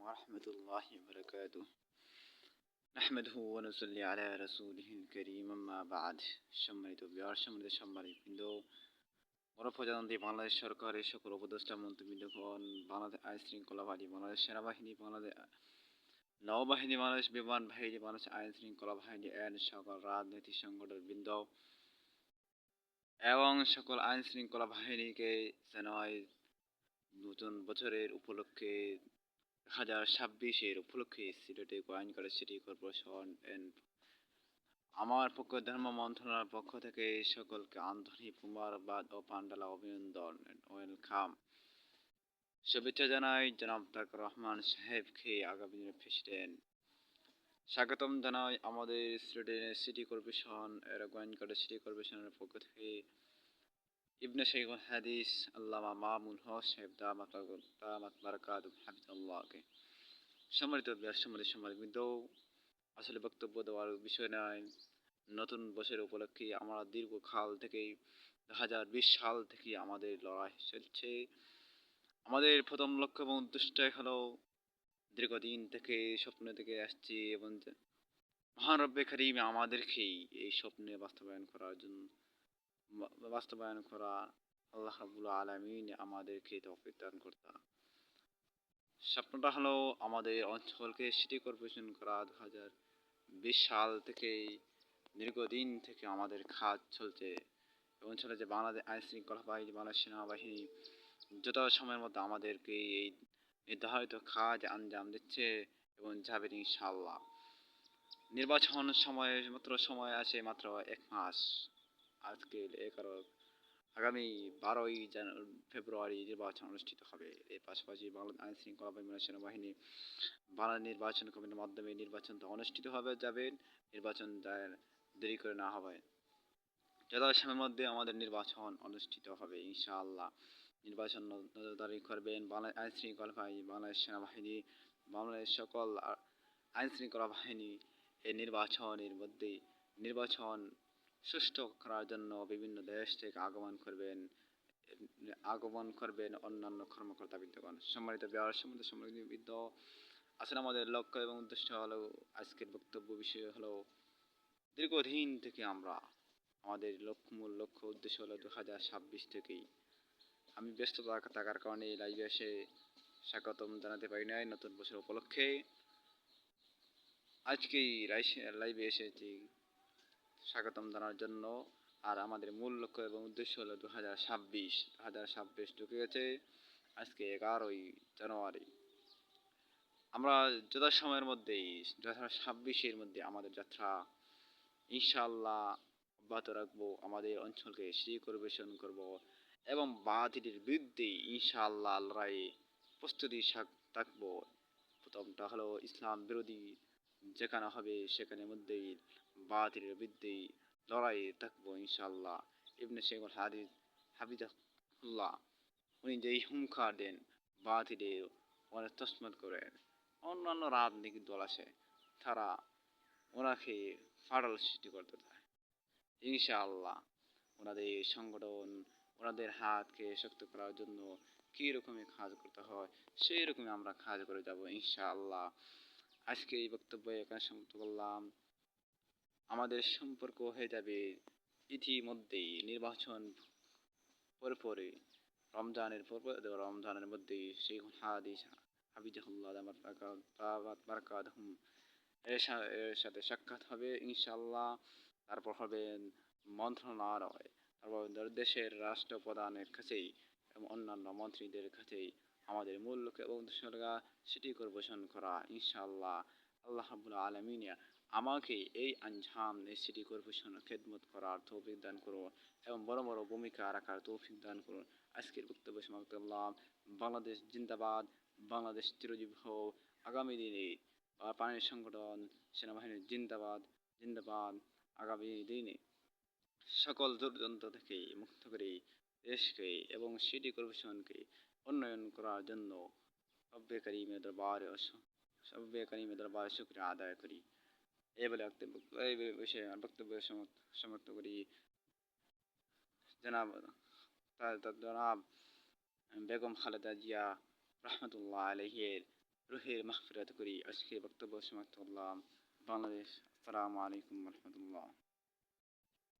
ورحمة الله وبركاته نحمده ونصلي على رسوله الكريم أما بعد সম্মানিত বিহার সম্মানিত সাংবাদিকবৃন্দ গণপ্রজাতন্ত্রী বাংলাদেশ সরকারের সকল উপদেষ্টা মন্ত্রীবৃন্দগণ বাংলাদেশ আইন শৃঙ্খলা বাহিনী বাংলাদেশ সেনাবাহিনী বাংলাদেশ নৌবাহিনী বাংলাদেশ বিমান বাহিনী বাংলাদেশ আইন শৃঙ্খলা বাহিনী এর সকল রাজনৈতিক সংগঠনবৃন্দ এবং সকল আইন শৃঙ্খলা বাহিনীকে জানাই নতুন বছরের উপলক্ষে 2026 উপলক্ষে সিলেটে গোয়াইনঘাট সিটি কর্পোরেশন আমার পক্ষ ধর্ম মন্ত্রণালয়ের পক্ষ থেকে সকলকে আন্তরিক মুবারকবাদ ও পান্ডালা অভিনন্দন ওয়েলকাম শুভেচ্ছা জানাই জনাব তারেক রহমান সাহেবকে আগামী দিনের প্রেসিডেন্ট স্বাগতম জানাই আমাদের সিলেটের সিটি কর্পোরেশন গোয়াইনঘাট সিটি কর্পোরেশনের পক্ষ থেকে ইবনে শাইখুল হাদিস আল্লামা মামুন হক সাহেব দামাত বারাকাতুহু হাফিজাল্লাহকে সম্মানিত সম্মানিত আসলে বক্তব্য দেওয়ার বিষয় নয়। নতুন বছরের উপলক্ষে আমরা দীর্ঘকাল থেকে 2020 সাল থেকে আমাদের লড়াই চলছে। আমাদের প্রথম লক্ষ্য এবং উদ্দেশ্যটাই হলো দীর্ঘদিন থেকে স্বপ্ন থেকে আসছি এবং মহান রব্বে কারীম আমাদেরকে এই স্বপ্নে বাস্তবায়ন করা আল্লাহ রাব্বুল আলামিন আমাদেরকে তৌফিক দান করতা। স্বপ্নটা হলো আমাদের অঞ্চলকে সিটি কর্পোরেশন করা। 2020 সাল থেকে দীর্ঘদিন থেকে আমাদের কাজ চলছে এবং চলেছে বাংলাদেশ আইন শৃঙ্খলা বাহিনী বাংলাদেশ সেনাবাহিনী যত সময়ের মধ্যে আমাদেরকে এই নির্ধারিত কাজ আঞ্জাম দিচ্ছে এবং যাবে ইনশাআল্লাহ। নির্বাচন সময় আছে মাত্র 1 মাস। আজকে 11 আগামী 12ই ফেব্রুয়ারি নির্বাচন অনুষ্ঠিত হবে। এর পাশাপাশি বাংলাদেশ আইন শৃঙ্খলা বাহিনী সেনাবাহিনী বাংলাদেশ নির্বাচন কমিশনের মাধ্যমে নির্বাচনটা অনুষ্ঠিত যাবে। নির্বাচন দেরি করে না হবে, যথাসময়ের মধ্যে আমাদের নির্বাচন অনুষ্ঠিত হবে ইনশাআল্লাহ। নির্বাচন নজরদারি করবেন বাংলাদেশ আইন শৃঙ্খলা বাহিনী বাংলাদেশ সেনাবাহিনী বাংলাদেশ সকল আইন শৃঙ্খলা বাহিনী। এই নির্বাচনের মধ্যে নির্বাচন সুষ্ঠু করার জন্য বিভিন্ন দেশ থেকে আগমন করবেন অন্যান্য কর্মকর্তা বৃন্দগণ। সম্মানিত সম্মানিত আসলে আমাদের লক্ষ্য এবং উদ্দেশ্য হলো আজকের বক্তব্য বিষয় হলো দীর্ঘদিন থেকে আমাদের মূল লক্ষ্য উদ্দেশ্য হলো 2026 থেকেই। আমি ব্যস্ত থাকার কারণে লাইভে এসে স্বাগতম জানাতে পারি নাই নতুন বছর উপলক্ষে। আজকেই লাইভে এসেছি স্বাগতম জানার জন্য। আর আমাদের মূল লক্ষ্য এবং উদ্দেশ্য হলো 2026 ঢুকে গেছে। আজকে 11ই জানুয়ারি। আমরা যথাসময়ের মধ্যেই 2026 মধ্যে আমাদের যাত্রা ইনশাআল্লাহ অব্যাহত রাখবো। আমাদের অঞ্চলকে সিটি কর্পোরেশন করব এবং বাতিলের বিরুদ্ধে ইনশাআল্লাহ লড়াইয়ে প্রস্তুতি থাকবো। প্রথমটা হলো ইসলাম বিরোধী যেখানে হবে সেখানের মধ্যেই বাতিলের বিরুদ্ধে লড়াই থাকবো ইনশাআল্লাহ। ইবনে শাইখুল হাদিস হাফিজাহুল্লাহ উনি যেই হুঙ্কার দেন বাতিলের অনেক তসমত করেন। অন্যান্য রাজনৈতিক দল আছে তারা ওনাকে ফাটল সৃষ্টি করতে চায়। ইনশাআল্লাহ ওনাদের সংগঠন ওনাদের হাতকে শক্ত করার জন্য কী রকমের কাজ করতে হয় সেই রকমই আমরা কাজ করে যাব ইনশাআল্লাহ। আজকে এই বক্তব্য এখানে সমাপ্ত করলাম। আমাদের সম্পর্ক হয়ে যাবে ইতিমধ্যেই নির্বাচন পরে রমজানের মধ্যে শাইখুল হাদিস হাফিজাহুল্লাহ বারাকাতুহু এর সাথে সাক্ষাৎ হবে ইনশাআল্লাহ। তারপর হবে মন্ত্রণালয়, তারপর দেশের রাষ্ট্রপ্রধানের কাছেই এবং অন্যান্য মন্ত্রীদের কাছেই আমাদের মূল লক্ষ্য এবং সিটি কর্পোরেশন করা ইনশাআল্লাহ। আল্লাহ রাব্বুল আলামিন আমাকে এই সিটি কর্পোরেশনের খেদমত করার তৌফিক দান করুন এবং বড় বড় ভূমিকা রাখার তৌফিক দান করুন। আজকের বক্তব্য সমাপ্ত করলাম। বাংলাদেশ জিন্দাবাদ, বাংলাদেশ চিরজীবী হোক। আগামী দিনে পানির সংগঠন সেনাবাহিনীর জিন্দাবাদ জিন্দাবাদ। আগামী দিনে সকল দুর্দান্ত থেকে মুক্ত করে দেশকে এবং সিটি কর্পোরেশনকে উন্নয়ন করার জন্য রব্বে কারীমের দরবারে শুকরিয়া আদায় করি। এই বিষয়ে বক্তব্য সমাপ্ত করি। জনাব বেগম খালেদা জিয়া রহমতুল্লাহ আলাইহির রুহের মাগফিরাত করি। আজকে বক্তব্য সমাপ্ত করলাম। বাংলাদেশ। আসসালামু আলাইকুম রহমতুল্লাহ।